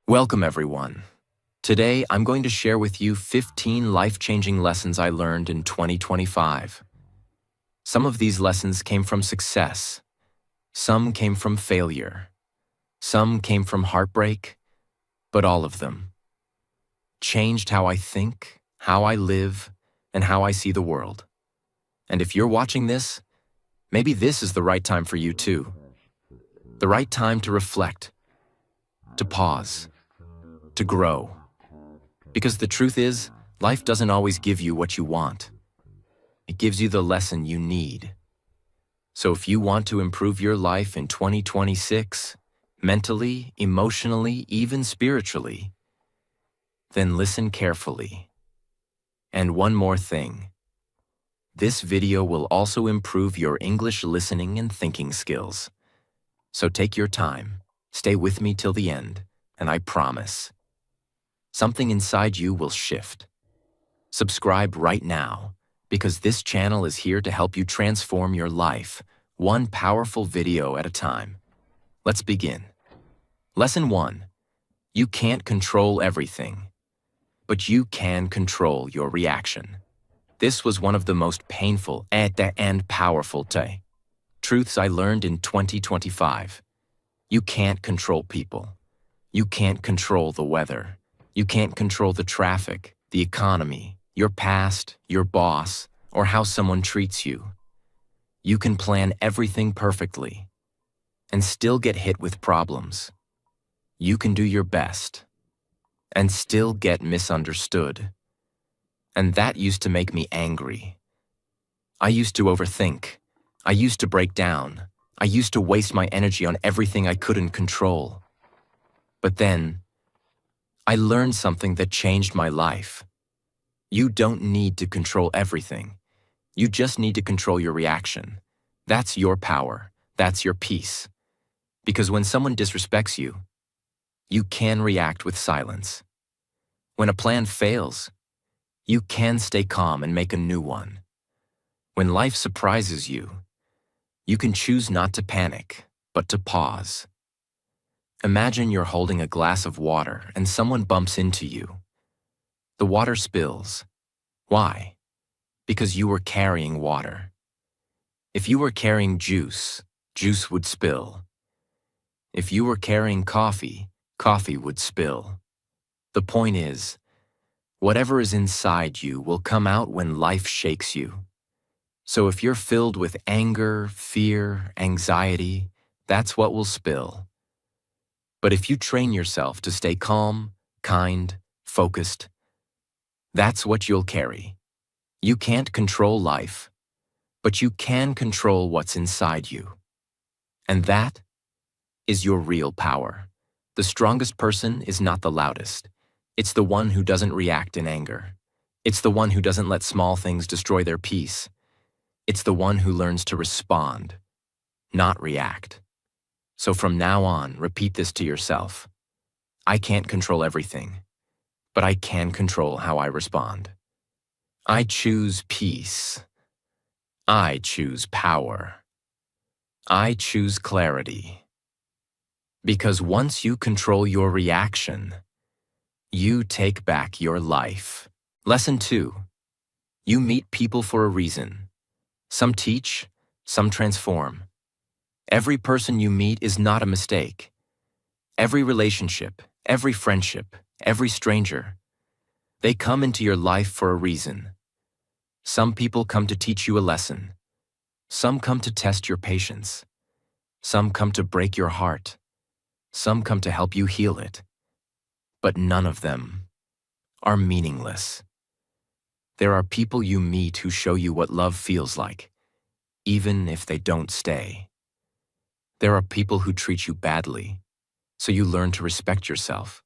Welcome, everyone. Today, I'm going to share with you 15 life-changing lessons I learned in 2025. Some of these lessons came from success. Some came from failure. Some came from heartbreak, but all of them changed how I think, how I live, and how I see the world. And if you're watching this, maybe this is the right time for you too. The right time to reflect, to pause, to grow. Because the truth is, life doesn't always give you what you want. It gives you the lesson you need. So if you want to improve your life in 2026, mentally, emotionally, even spiritually, then listen carefully. And one more thing. This video will also improve your English listening and thinking skills. So take your time, stay with me till the end, and I promise, something inside you will shift. Subscribe right now, because this channel is here to help you transform your life, one powerful video at a time. Let's begin. Lesson 1. You can't control everything, but you can control your reaction. This was one of the most painful and powerful truths I learned in 2025. You can't control people. You can't control the weather. You can't control the traffic, the economy, your past, your boss, or how someone treats you. You can plan everything perfectly and still get hit with problems. You can do your best and still get misunderstood. And that used to make me angry. I used to overthink. I used to break down. I used to waste my energy on everything I couldn't control. But then, I learned something that changed my life. You don't need to control everything. You just need to control your reaction. That's your power. That's your peace. Because when someone disrespects you, you can react with silence. When a plan fails, you can stay calm and make a new one. When life surprises you, you can choose not to panic, but to pause. Imagine you're holding a glass of water and someone bumps into you. The water spills. Why? Because you were carrying water. If you were carrying juice, juice would spill. If you were carrying coffee, coffee would spill. The point is, whatever is inside you will come out when life shakes you. So if you're filled with anger, fear, anxiety, that's what will spill. But if you train yourself to stay calm, kind, focused, that's what you'll carry. You can't control life, but you can control what's inside you. And that is your real power. The strongest person is not the loudest. It's the one who doesn't react in anger. It's the one who doesn't let small things destroy their peace. It's the one who learns to respond, not react. So from now on, repeat this to yourself. I can't control everything, but I can control how I respond. I choose peace. I choose power. I choose clarity. Because once you control your reaction, you take back your life. Lesson 2. You meet people for a reason. Some teach, some transform. Every person you meet is not a mistake. Every relationship, every friendship, every stranger, they come into your life for a reason. Some people come to teach you a lesson. Some come to test your patience. Some come to break your heart. Some come to help you heal it. But none of them are meaningless. There are people you meet who show you what love feels like, even if they don't stay. There are people who treat you badly, so you learn to respect yourself.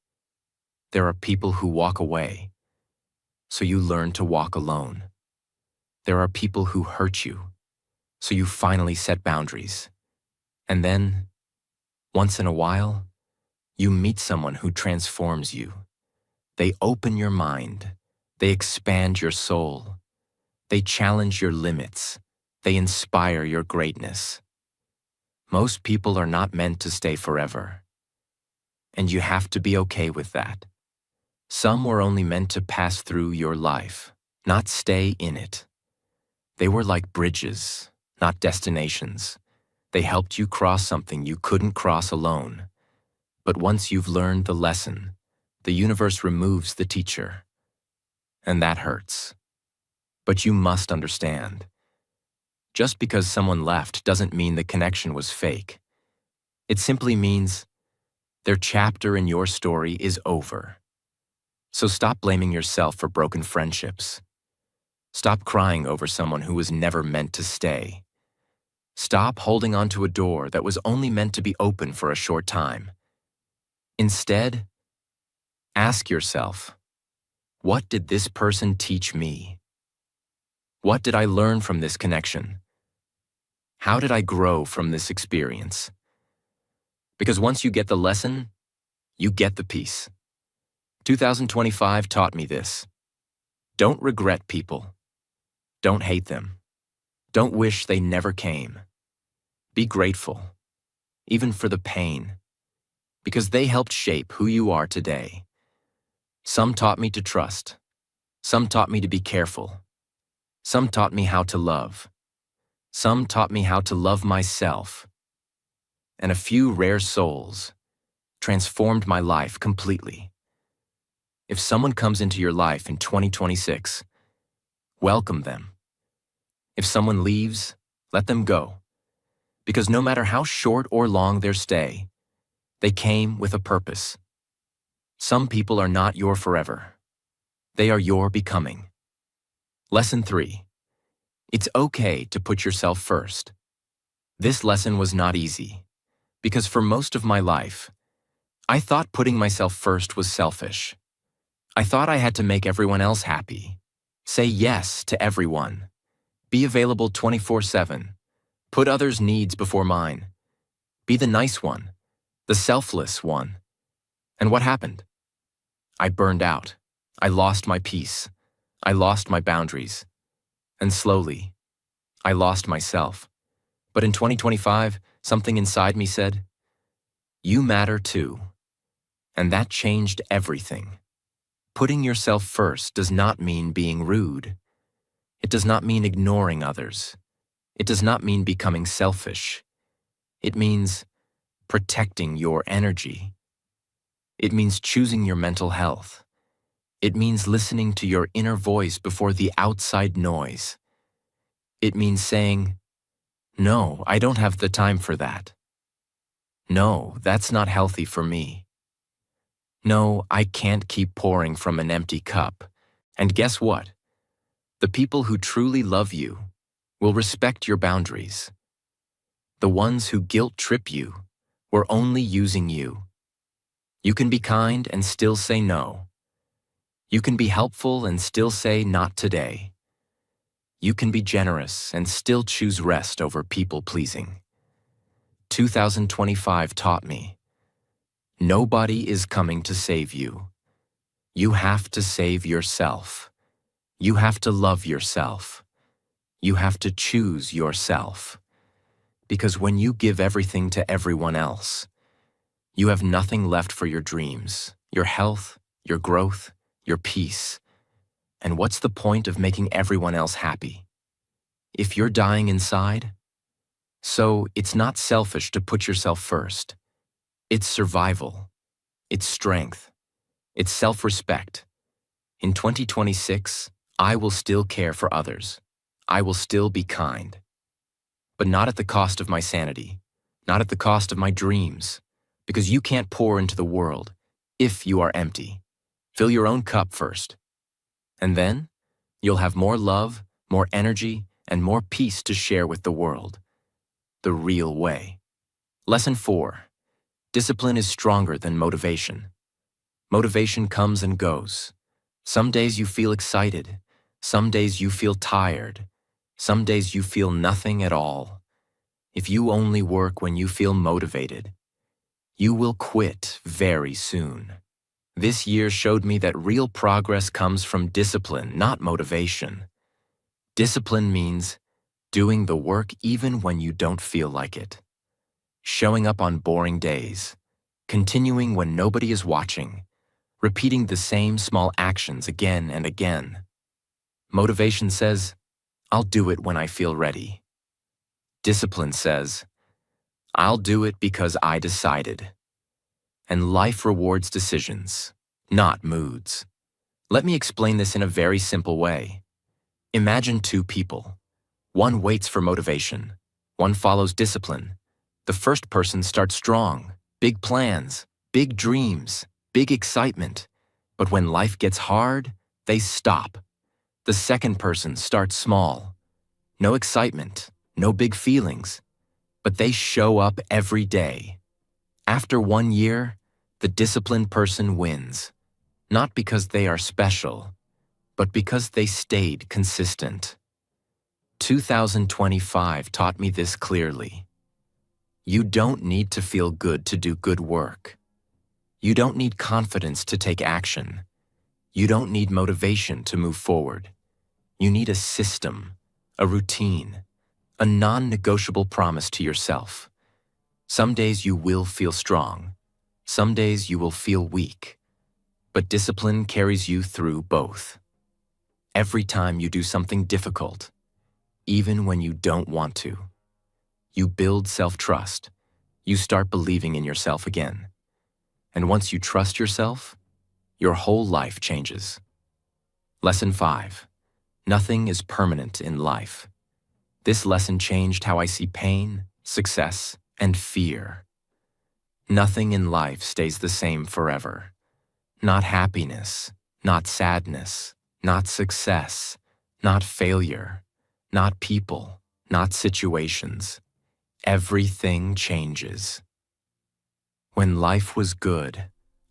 There are people who walk away, so you learn to walk alone. There are people who hurt you, so you finally set boundaries. And then, once in a while, you meet someone who transforms you. They open your mind. They expand your soul. They challenge your limits. They inspire your greatness. Most people are not meant to stay forever. and you have to be okay with that. Some were only meant to pass through your life, not stay in it. They were like bridges, not destinations. They helped you cross something you couldn't cross alone. But once you've learned the lesson, the universe removes the teacher. And that hurts. But you must understand. Just because someone left doesn't mean the connection was fake. It simply means their chapter in your story is over. So stop blaming yourself for broken friendships. Stop crying over someone who was never meant to stay. Stop holding on to a door that was only meant to be open for a short time. Instead, ask yourself, what did this person teach me? What did I learn from this connection? How did I grow from this experience? Because once you get the lesson, you get the peace. 2025 taught me this. Don't regret people. Don't hate them. Don't wish they never came. Be grateful, even for the pain, because they helped shape who you are today. Some taught me to trust. Some taught me to be careful. Some taught me how to love. Some taught me how to love myself. And a few rare souls transformed my life completely. If someone comes into your life in 2026, welcome them. If someone leaves, let them go. Because no matter how short or long their stay, they came with a purpose. Some people are not your forever. They are your becoming. Lesson 3. It's okay to put yourself first. This lesson was not easy, because for most of my life, I thought putting myself first was selfish. I thought I had to make everyone else happy, say yes to everyone, be available 24/7, put others' needs before mine, be the nice one, the selfless one. And what happened? I burned out. I lost my peace. I lost my boundaries. And slowly, I lost myself. But in 2025, something inside me said, you matter too. And that changed everything. Putting yourself first does not mean being rude. It does not mean ignoring others. It does not mean becoming selfish. It means protecting your energy. It means choosing your mental health. It means listening to your inner voice before the outside noise. It means saying, no, I don't have the time for that. No, that's not healthy for me. No, I can't keep pouring from an empty cup. And guess what? The people who truly love you will respect your boundaries. The ones who guilt-trip you were only using you. You can be kind and still say no. You can be helpful and still say not today. You can be generous and still choose rest over people-pleasing. 2025 taught me, nobody is coming to save you. You have to save yourself. You have to love yourself. You have to choose yourself. Because when you give everything to everyone else, you have nothing left for your dreams, your health, your growth, your peace. And what's the point of making everyone else happy if you're dying inside? So it's not selfish to put yourself first. It's survival. It's strength. It's self-respect. In 2026, I will still care for others. I will still be kind. But not at the cost of my sanity, not at the cost of my dreams, because you can't pour into the world if you are empty. Fill your own cup first. And then, you'll have more love, more energy, and more peace to share with the world. The real way. Lesson 4. Discipline is stronger than motivation. Motivation comes and goes. Some days you feel excited. Some days you feel tired. Some days you feel nothing at all. If you only work when you feel motivated, you will quit very soon. This year showed me that real progress comes from discipline, not motivation. Discipline means doing the work even when you don't feel like it. Showing up on boring days. continuing when nobody is watching, repeating the same small actions again and again. Motivation says, I'll do it when I feel ready. Discipline says, I'll do it because I decided. And life rewards decisions, not moods. Let me explain this in a very simple way. Imagine two people. One waits for motivation. One follows discipline. The first person starts strong, big plans, big dreams, big excitement. But when life gets hard, they stop. The second person starts small. No excitement, no big feelings. But they show up every day. After 1 year, the disciplined person wins. Not because they are special, but because they stayed consistent. 2025 taught me this clearly. You don't need to feel good to do good work. You don't need confidence to take action. You don't need motivation to move forward. You need a system, a routine, a non-negotiable promise to yourself. Some days you will feel strong. Some days you will feel weak. But discipline carries you through both. Every time you do something difficult, even when you don't want to, you build self-trust. You start believing in yourself again. And once you trust yourself, your whole life changes. Lesson 5. Nothing is permanent in life. This lesson changed how I see pain, success, and fear. Nothing in life stays the same forever. Not happiness, not sadness, not success, not failure, not people, not situations. Everything changes. When life was good,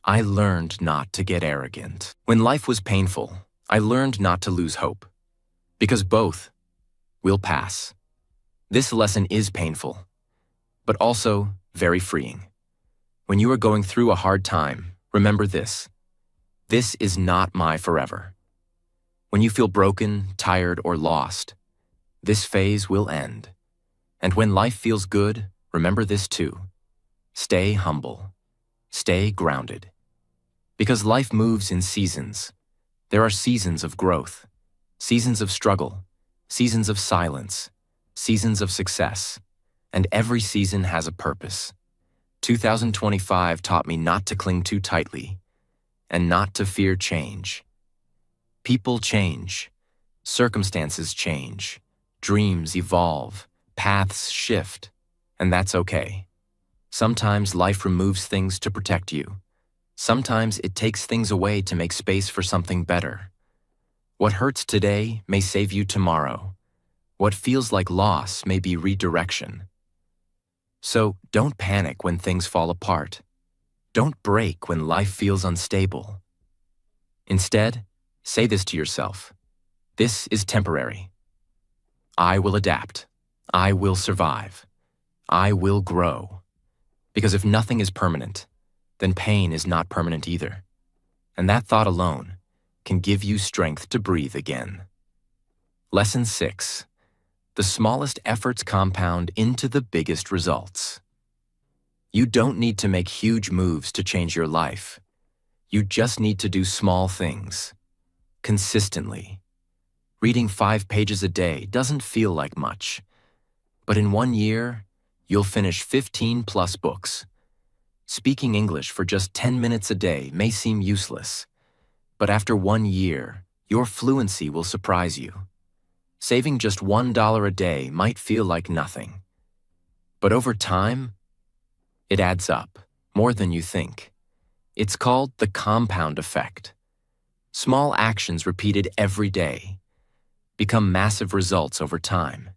I learned not to get arrogant. When life was painful, I learned not to lose hope. Because both will pass. This lesson is painful, but also very freeing. When you are going through a hard time, remember this. This is not my forever. When you feel broken, tired, or lost, this phase will end. And when life feels good, remember this too. Stay humble. Stay grounded. Because life moves in seasons. There are seasons of growth, seasons of struggle, seasons of silence, seasons of success, and every season has a purpose. 2025 taught me not to cling too tightly and not to fear change. People change, circumstances change, dreams evolve, paths shift, and that's okay. Sometimes life removes things to protect you. Sometimes it takes things away to make space for something better. What hurts today may save you tomorrow. What feels like loss may be redirection. So don't panic when things fall apart. Don't break when life feels unstable. Instead, say this to yourself. This is temporary. I will adapt. I will survive. I will grow. Because if nothing is permanent, then pain is not permanent either. And that thought alone can give you strength to breathe again. Lesson 6. The smallest efforts compound into the biggest results. You don't need to make huge moves to change your life. You just need to do small things, consistently. Reading 5 pages a day doesn't feel like much, but in 1 year, you'll finish 15+ books. Speaking English for just 10 minutes a day may seem useless, but after 1 year, your fluency will surprise you. Saving just $1 a day might feel like nothing, but over time, it adds up, more than you think. It's called the compound effect. Small actions repeated every day become massive results over time.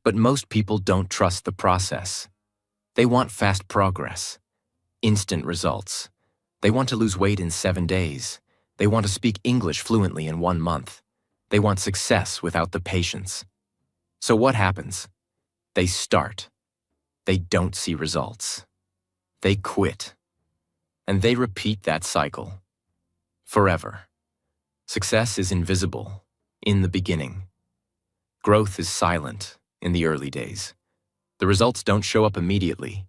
But most people don't trust the process. They want fast progress, instant results. They want to lose weight in 7 days. They want to speak English fluently in 1 month. They want success without the patience. So what happens? They start. They don't see results. They quit. And they repeat that cycle. Forever. Success is invisible in the beginning. Growth is silent in the early days. The results don't show up immediately,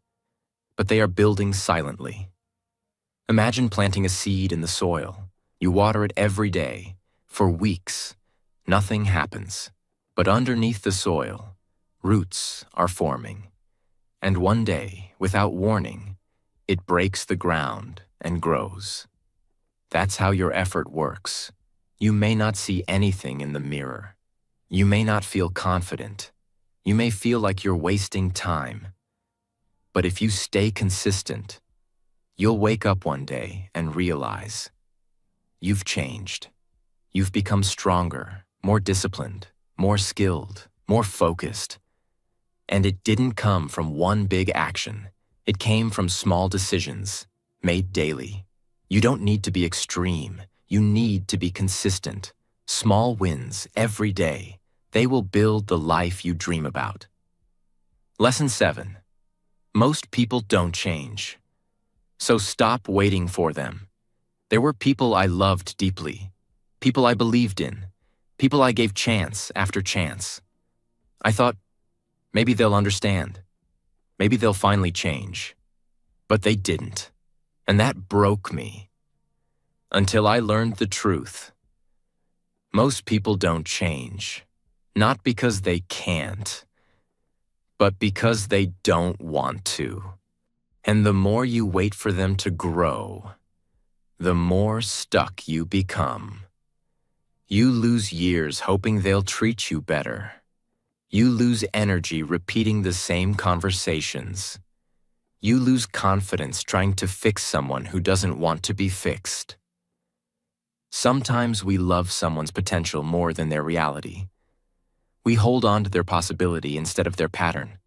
but they are building silently. Imagine planting a seed in the soil. You water it every day. For weeks, nothing happens. But underneath the soil, roots are forming. And one day, without warning, it breaks the ground and grows. That's how your effort works. You may not see anything in the mirror. You may not feel confident. You may feel like you're wasting time. But if you stay consistent, you'll wake up one day and realize you've changed. You've become stronger, more disciplined, more skilled, more focused. And it didn't come from one big action. It came from small decisions made daily. You don't need to be extreme. You need to be consistent. Small wins every day. They will build the life you dream about. Lesson 7. Most people don't change. So stop waiting for them. There were people I loved deeply, people I believed in, people I gave chance after chance. I thought, maybe they'll understand. Maybe they'll finally change. But they didn't. And that broke me. Until I learned the truth. Most people don't change. Not because they can't, but because they don't want to. And the more you wait for them to grow, the more stuck you become. You lose years hoping they'll treat you better. You lose energy repeating the same conversations. You lose confidence trying to fix someone who doesn't want to be fixed. Sometimes we love someone's potential more than their reality. We hold on to their possibility instead of their pattern.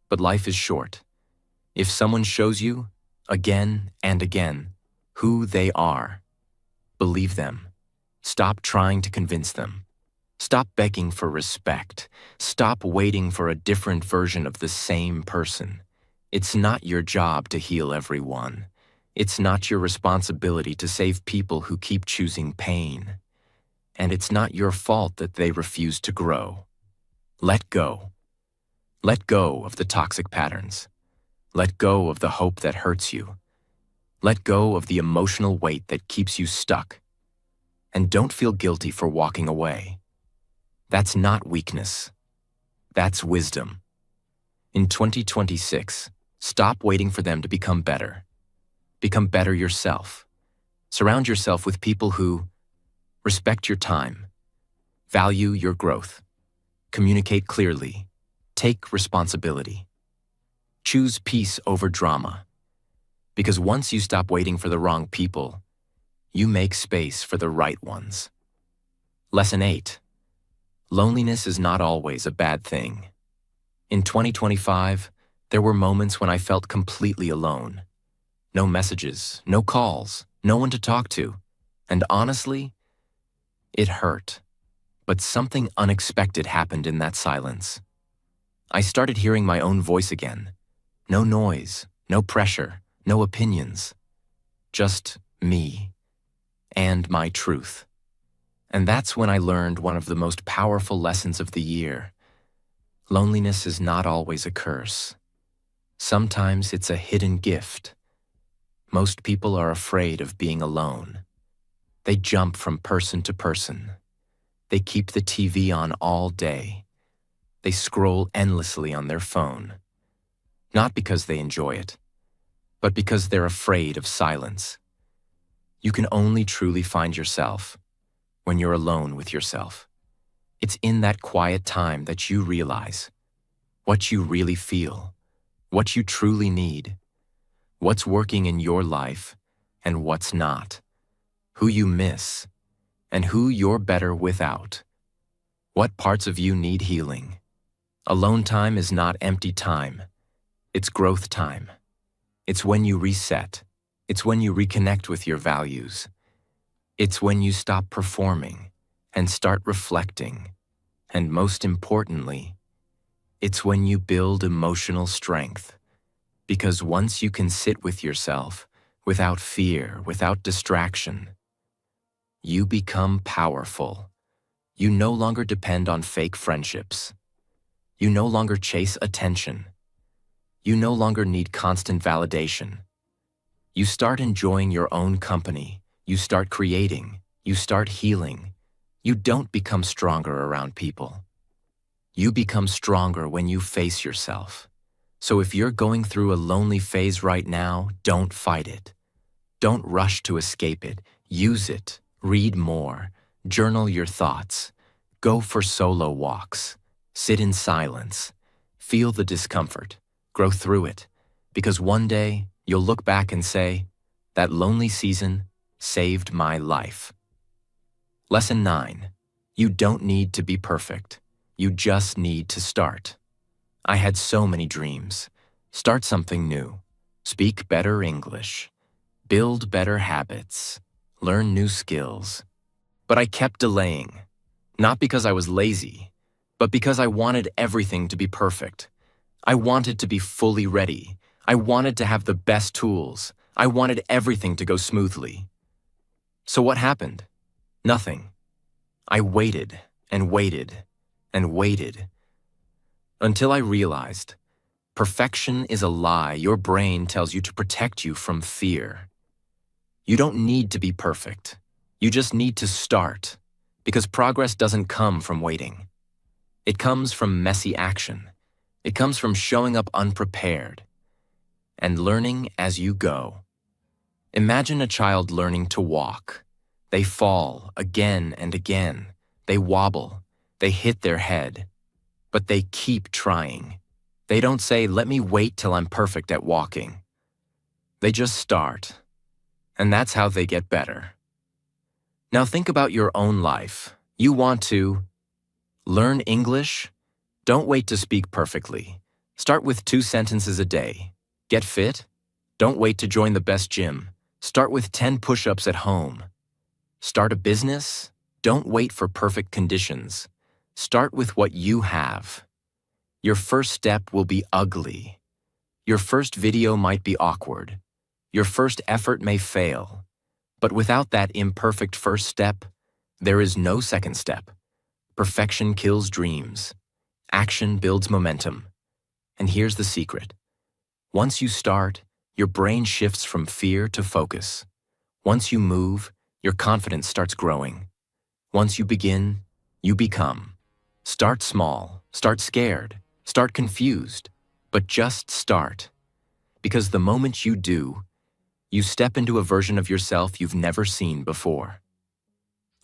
But life is short. If someone shows you, again and again, who they are, believe them. Stop trying to convince them. Stop begging for respect. Stop waiting for a different version of the same person. It's not your job to heal everyone. It's not your responsibility to save people who keep choosing pain. And it's not your fault that they refuse to grow. Let go. Let go of the toxic patterns. Let go of the hope that hurts you. Let go of the emotional weight that keeps you stuck. And don't feel guilty for walking away. That's not weakness. That's wisdom. In 2026, stop waiting for them to become better. Become better yourself. Surround yourself with people who respect your time, value your growth, communicate clearly, take responsibility. Choose peace over drama. Because once you stop waiting for the wrong people, you make space for the right ones. Lesson 8. Loneliness is not always a bad thing. In 2025, there were moments when I felt completely alone. No messages, no calls, no one to talk to. And honestly, it hurt. But something unexpected happened in that silence. I started hearing my own voice again. No noise, no pressure, no opinions. Just me and my truth. And that's when I learned one of the most powerful lessons of the year. Loneliness is not always a curse. Sometimes it's a hidden gift. Most people are afraid of being alone. They jump from person to person. They keep the TV on all day. They scroll endlessly on their phone. Not because they enjoy it, but because they're afraid of silence. You can only truly find yourself when you're alone with yourself. It's in that quiet time that you realize what you really feel, what you truly need, what's working in your life and what's not, who you miss and who you're better without, what parts of you need healing. Alone time is not empty time. It's growth time. It's when you reset. It's when you reconnect with your values. It's when you stop performing and start reflecting. And most importantly, it's when you build emotional strength. Because once you can sit with yourself, without fear, without distraction, you become powerful. You no longer depend on fake friendships. You no longer chase attention. You no longer need constant validation. You start enjoying your own company. You start creating. You start healing. You don't become stronger around people. You become stronger when you face yourself. So if you're going through a lonely phase right now, don't fight it. Don't rush to escape it. Use it. Read more. Journal your thoughts. Go for solo walks. Sit in silence. Feel the discomfort. Grow through it. Because one day, you'll look back and say, that lonely season saved my life. Lesson 9. You don't need to be perfect. You just need to start. I had so many dreams. Start something new. Speak better English. Build better habits. Learn new skills. But I kept delaying. Not because I was lazy, but because I wanted everything to be perfect. I wanted to be fully ready. I wanted to have the best tools. I wanted everything to go smoothly. So what happened? Nothing. I waited and waited and waited until I realized perfection is a lie your brain tells you to protect you from fear. You don't need to be perfect. You just need to start, because progress doesn't come from waiting. It comes from messy action. It comes from showing up unprepared and learning as you go. Imagine a child learning to walk. They fall again and again. They wobble. They hit their head. But they keep trying. They don't say, let me wait till I'm perfect at walking. They just start. And that's how they get better. Now think about your own life. You want to learn English? Don't wait to speak perfectly. Start with 2 sentences a day. Get fit? Don't wait to join the best gym. Start with 10 push-ups at home. Start a business? Don't wait for perfect conditions. Start with what you have. Your first step will be ugly. Your first video might be awkward. Your first effort may fail. But without that imperfect first step, there is no second step. Perfection kills dreams. Action builds momentum. And here's the secret. Once you start, your brain shifts from fear to focus. Once you move, your confidence starts growing. Once you begin, you become. Start small, start scared, start confused, but just start. Because the moment you do, you step into a version of yourself you've never seen before.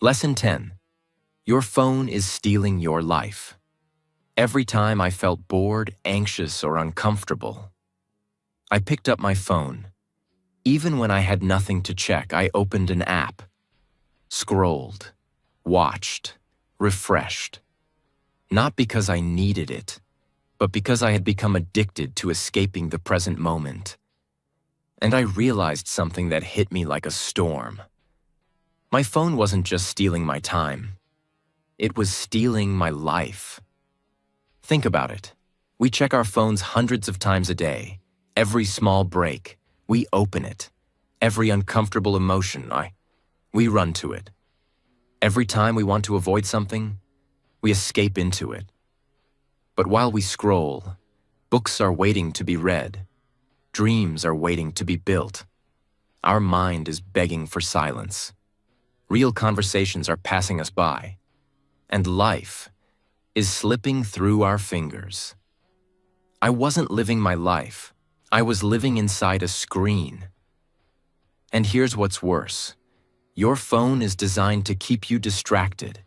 Lesson 10. Your phone is stealing your life. Every time I felt bored, anxious, or uncomfortable, I picked up my phone. Even when I had nothing to check, I opened an app, scrolled, watched, refreshed. Not because I needed it, but because I had become addicted to escaping the present moment. And I realized something that hit me like a storm. My phone wasn't just stealing my time. It was stealing my life. Think about it. We check our phones hundreds of times a day. Every small break, we open it. Every uncomfortable emotion, we run to it. Every time we want to avoid something, we escape into it. But while we scroll, books are waiting to be read. Dreams are waiting to be built. Our mind is begging for silence. Real conversations are passing us by. And life is slipping through our fingers. I wasn't living my life. I was living inside a screen. And here's what's worse. Your phone is designed to keep you distracted.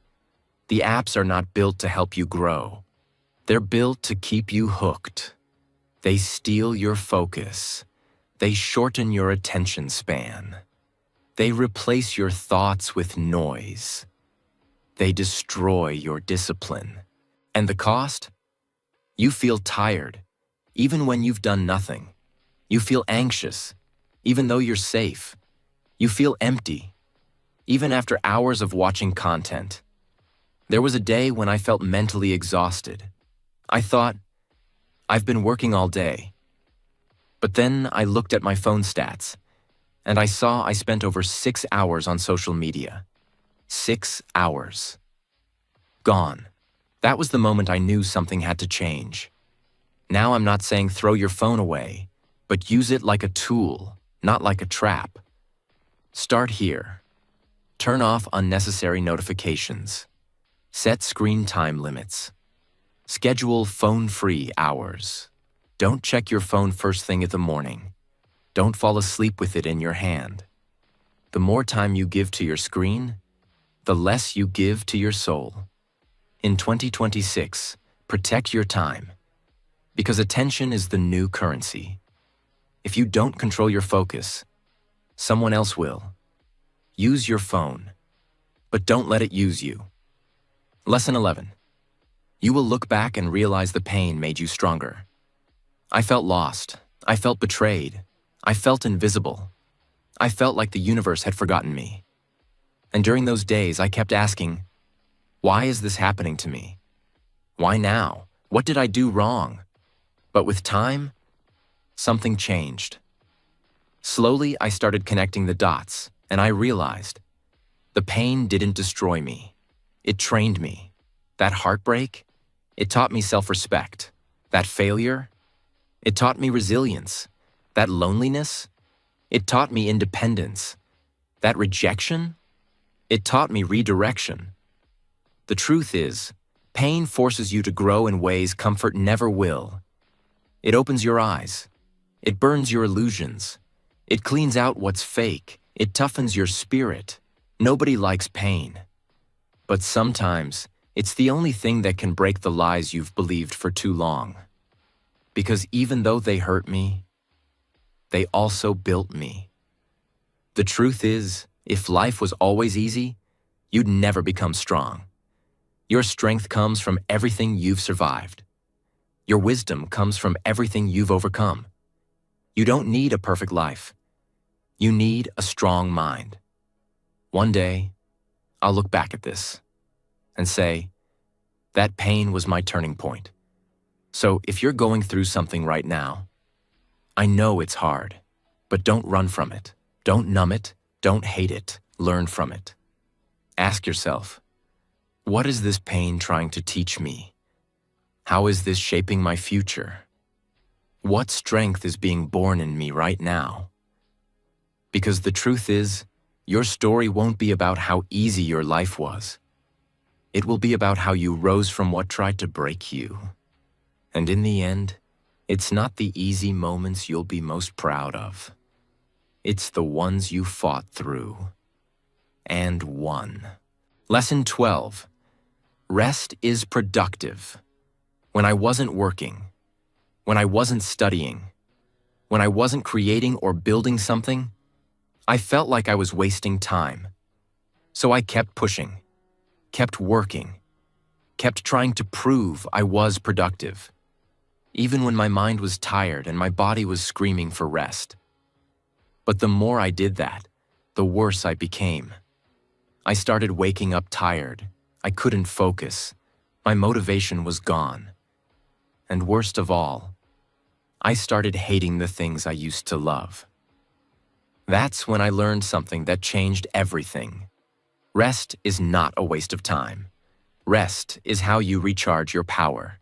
The apps are not built to help you grow. They're built to keep you hooked. They steal your focus. They shorten your attention span. They replace your thoughts with noise. They destroy your discipline. And the cost? You feel tired, even when you've done nothing. You feel anxious, even though you're safe. You feel empty, even after hours of watching content. There was a day when I felt mentally exhausted. I thought, I've been working all day. But then I looked at my phone stats, and I saw I spent over 6 hours on social media. 6 hours. Gone. That was the moment I knew something had to change. Now I'm not saying throw your phone away, but use it like a tool, not like a trap. Start here. Turn off unnecessary notifications. Set screen time limits. Schedule phone-free hours. Don't check your phone first thing in the morning. Don't fall asleep with it in your hand. The more time you give to your screen, the less you give to your soul. In 2026, protect your time, because attention is the new currency. If you don't control your focus, someone else will. Use your phone, but don't let it use you. Lesson 11. You will look back and realize the pain made you stronger. I felt lost. I felt betrayed. I felt invisible. I felt like the universe had forgotten me. And during those days, I kept asking, why is this happening to me? Why now? What did I do wrong? But with time, something changed. Slowly, I started connecting the dots, and I realized the pain didn't destroy me. It trained me. That heartbreak, it taught me self-respect. That failure, it taught me resilience. That loneliness, it taught me independence. That rejection, it taught me redirection. The truth is, pain forces you to grow in ways comfort never will. It opens your eyes. It burns your illusions. It cleans out what's fake. It toughens your spirit. Nobody likes pain. But sometimes, it's the only thing that can break the lies you've believed for too long. Because even though they hurt me, they also built me. The truth is, if life was always easy, you'd never become strong. Your strength comes from everything you've survived. Your wisdom comes from everything you've overcome. You don't need a perfect life. You need a strong mind. One day, I'll look back at this and say, that pain was my turning point. So if you're going through something right now, I know it's hard, but don't run from it. Don't numb it. Don't hate it. Learn from it. Ask yourself, what is this pain trying to teach me? How is this shaping my future? What strength is being born in me right now? Because the truth is, your story won't be about how easy your life was. It will be about how you rose from what tried to break you. And in the end, it's not the easy moments you'll be most proud of. It's the ones you fought through and won. Lesson 12. Rest is productive. When I wasn't working, when I wasn't studying, when I wasn't creating or building something, I felt like I was wasting time. So I kept pushing, kept working, kept trying to prove I was productive, even when my mind was tired and my body was screaming for rest. But the more I did that, the worse I became. I started waking up tired. I couldn't focus. My motivation was gone. And worst of all, I started hating the things I used to love. That's when I learned something that changed everything. Rest is not a waste of time. Rest is how you recharge your power.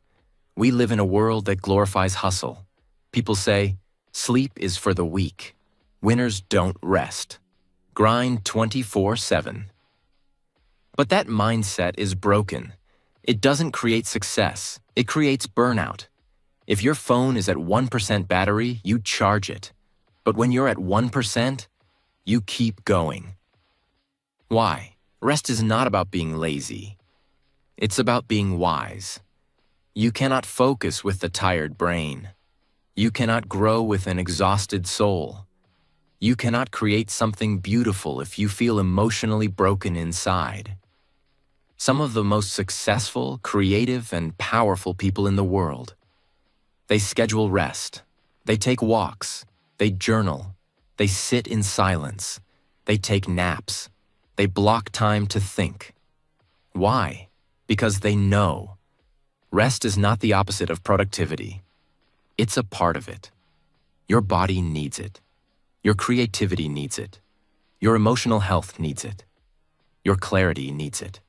We live in a world that glorifies hustle. People say, sleep is for the weak. Winners don't rest. Grind 24/7. But that mindset is broken. It doesn't create success. It creates burnout. If your phone is at 1% battery, you charge it. But when you're at 1%, you keep going. Why? Rest is not about being lazy. It's about being wise. You cannot focus with a tired brain. You cannot grow with an exhausted soul. You cannot create something beautiful if you feel emotionally broken inside. Some of the most successful, creative, and powerful people in the world, they schedule rest. They take walks. They journal. They sit in silence. They take naps. They block time to think. Why? Because they know. Rest is not the opposite of productivity. It's a part of it. Your body needs it. Your creativity needs it. Your emotional health needs it. Your clarity needs it.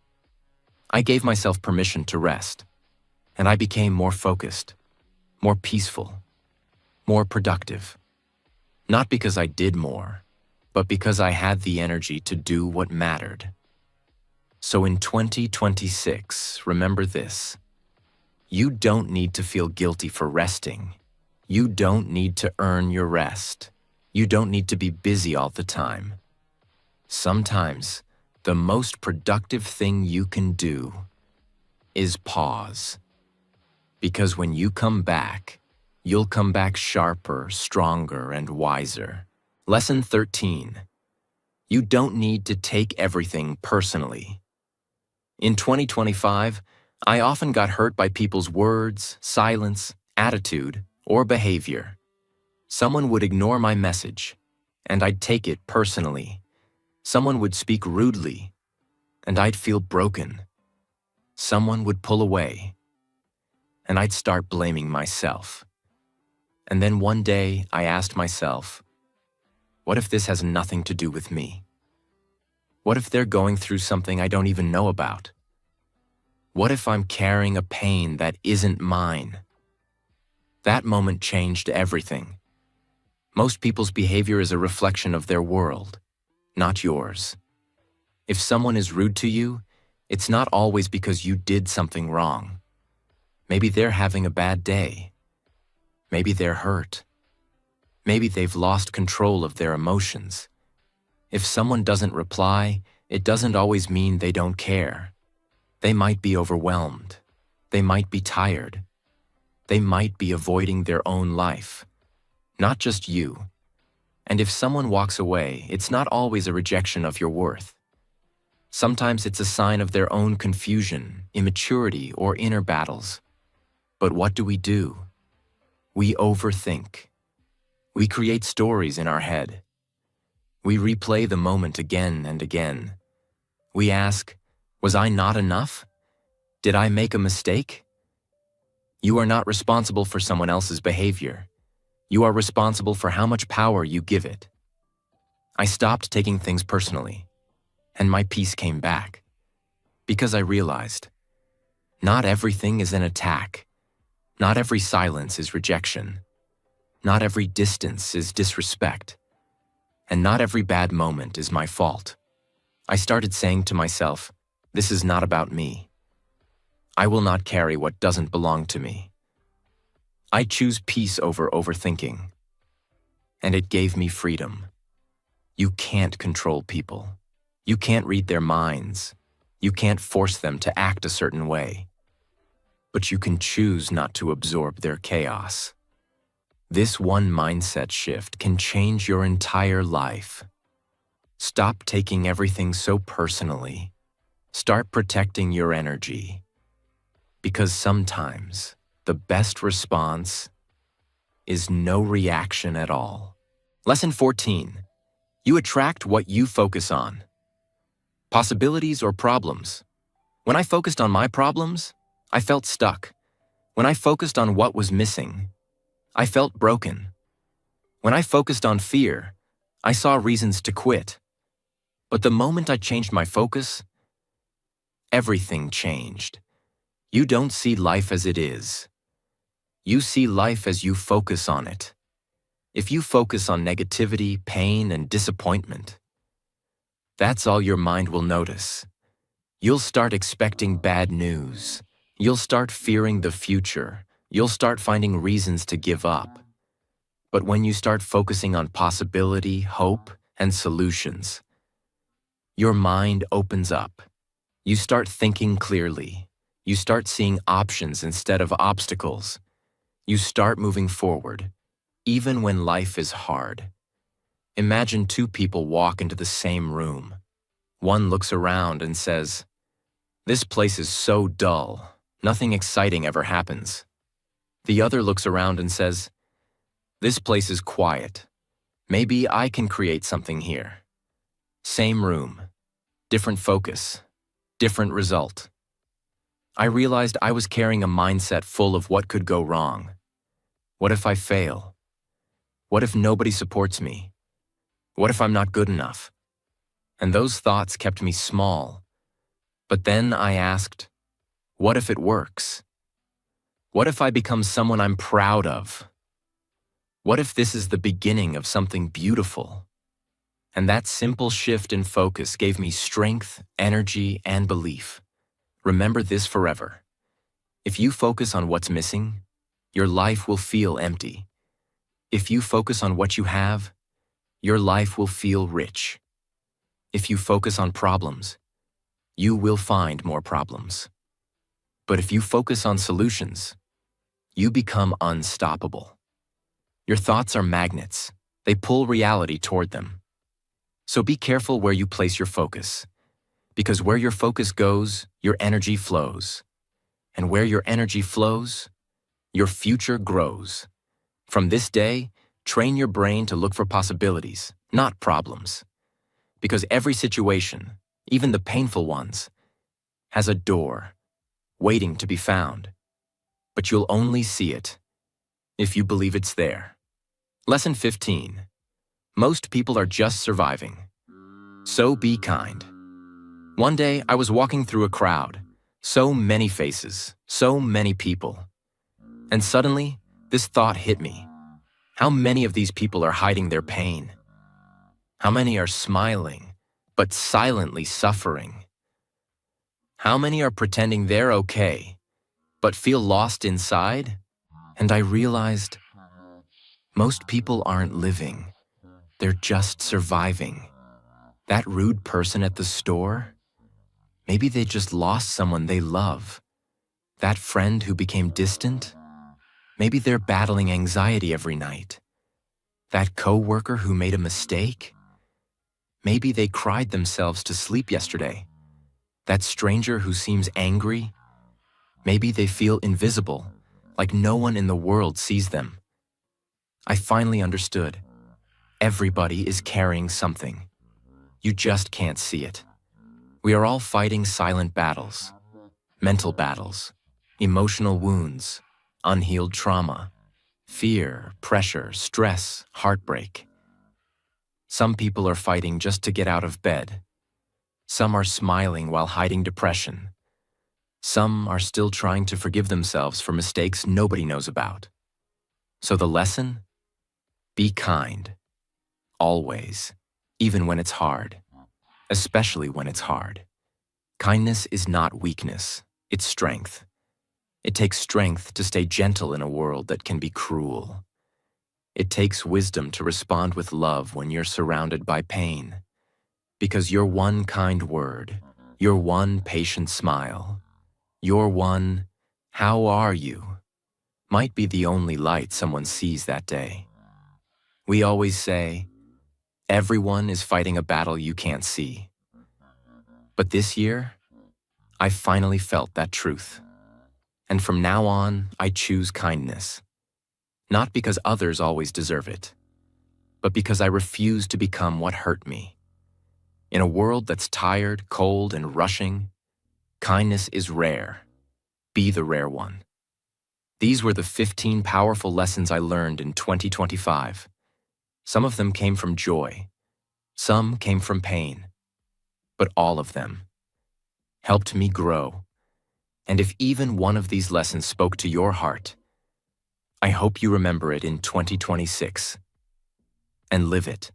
I gave myself permission to rest, and I became more focused, more peaceful, more productive. Not because I did more, but because I had the energy to do what mattered. So in 2026, remember this. You don't need to feel guilty for resting. You don't need to earn your rest. You don't need to be busy all the time. Sometimes, the most productive thing you can do is pause. Because when you come back, you'll come back sharper, stronger, and wiser. Lesson 13. You don't need to take everything personally. In 2025, I often got hurt by people's words, silence, attitude, or behavior. Someone would ignore my message, and I'd take it personally. Someone would speak rudely, and I'd feel broken. Someone would pull away, and I'd start blaming myself. And then one day, I asked myself, what if this has nothing to do with me? What if they're going through something I don't even know about? What if I'm carrying a pain that isn't mine? That moment changed everything. Most people's behavior is a reflection of their world, not yours. If someone is rude to you, it's not always because you did something wrong. Maybe they're having a bad day. Maybe they're hurt. Maybe they've lost control of their emotions. If someone doesn't reply, it doesn't always mean they don't care. They might be overwhelmed. They might be tired. They might be avoiding their own life, not just you. And if someone walks away, it's not always a rejection of your worth. Sometimes it's a sign of their own confusion, immaturity, or inner battles. But what do? We overthink. We create stories in our head. We replay the moment again and again. We ask, was I not enough? Did I make a mistake? You are not responsible for someone else's behavior. You are responsible for how much power you give it. I stopped taking things personally, and my peace came back. Because I realized, not everything is an attack. Not every silence is rejection. Not every distance is disrespect. And not every bad moment is my fault. I started saying to myself, this is not about me. I will not carry what doesn't belong to me. I choose peace over overthinking. And it gave me freedom. You can't control people. You can't read their minds. You can't force them to act a certain way. But you can choose not to absorb their chaos. This one mindset shift can change your entire life. Stop taking everything so personally. Start protecting your energy. Because sometimes the best response is no reaction at all. Lesson 14. You attract what you focus on. Possibilities or problems. When I focused on my problems, I felt stuck. When I focused on what was missing, I felt broken. When I focused on fear, I saw reasons to quit. But the moment I changed my focus, everything changed. You don't see life as it is. You see life as you focus on it. If you focus on negativity, pain, and disappointment, that's all your mind will notice. You'll start expecting bad news. You'll start fearing the future. You'll start finding reasons to give up. But when you start focusing on possibility, hope, and solutions, your mind opens up. You start thinking clearly. You start seeing options instead of obstacles. You start moving forward, even when life is hard. Imagine two people walk into the same room. One looks around and says, "This place is so dull. Nothing exciting ever happens." The other looks around and says, "This place is quiet. Maybe I can create something here." Same room, different focus, different result. I realized I was carrying a mindset full of what could go wrong. What if I fail? What if nobody supports me? What if I'm not good enough? And those thoughts kept me small. But then I asked, what if it works? What if I become someone I'm proud of? What if this is the beginning of something beautiful? And that simple shift in focus gave me strength, energy, and belief. Remember this forever. If you focus on what's missing, your life will feel empty. If you focus on what you have, your life will feel rich. If you focus on problems, you will find more problems. But if you focus on solutions, you become unstoppable. Your thoughts are magnets. They pull reality toward them. So be careful where you place your focus, because where your focus goes, your energy flows. And where your energy flows, your future grows. From this day, train your brain to look for possibilities, not problems. Because every situation, even the painful ones, has a door waiting to be found. But you'll only see it if you believe it's there. Lesson 15. Most people are just surviving. So be kind. One day, I was walking through a crowd. So many faces, so many people. And suddenly, this thought hit me. How many of these people are hiding their pain? How many are smiling, but silently suffering? How many are pretending they're okay, but feel lost inside? And I realized, most people aren't living. They're just surviving. That rude person at the store? Maybe they just lost someone they love. That friend who became distant? Maybe they're battling anxiety every night. That coworker who made a mistake? Maybe they cried themselves to sleep yesterday. That stranger who seems angry? Maybe they feel invisible, like no one in the world sees them. I finally understood. Everybody is carrying something. You just can't see it. We are all fighting silent battles, mental battles, emotional wounds, unhealed trauma, fear, pressure, stress, heartbreak. Some people are fighting just to get out of bed. Some are smiling while hiding depression. Some are still trying to forgive themselves for mistakes nobody knows about. So the lesson? Be kind. Always. Even when it's hard. Especially when it's hard. Kindness is not weakness, it's strength. It takes strength to stay gentle in a world that can be cruel. It takes wisdom to respond with love when you're surrounded by pain. Because your one kind word, your one patient smile, your one, "How are you?" might be the only light someone sees that day. We always say, everyone is fighting a battle you can't see. But this year, I finally felt that truth. And from now on, I choose kindness. Not because others always deserve it, but because I refuse to become what hurt me. In a world that's tired, cold, and rushing, kindness is rare. Be the rare one. These were the 15 powerful lessons I learned in 2025. Some of them came from joy. Some came from pain. But all of them helped me grow. And if even one of these lessons spoke to your heart, I hope you remember it in 2026 and live it.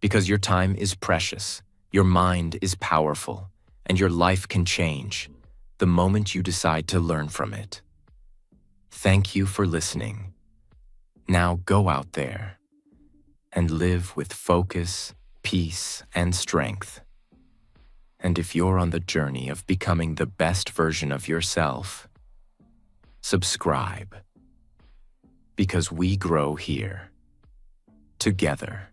Because your time is precious, your mind is powerful, and your life can change the moment you decide to learn from it. Thank you for listening. Now go out there and live with focus, peace, and strength. And if you're on the journey of becoming the best version of yourself, subscribe. Because we grow here, together.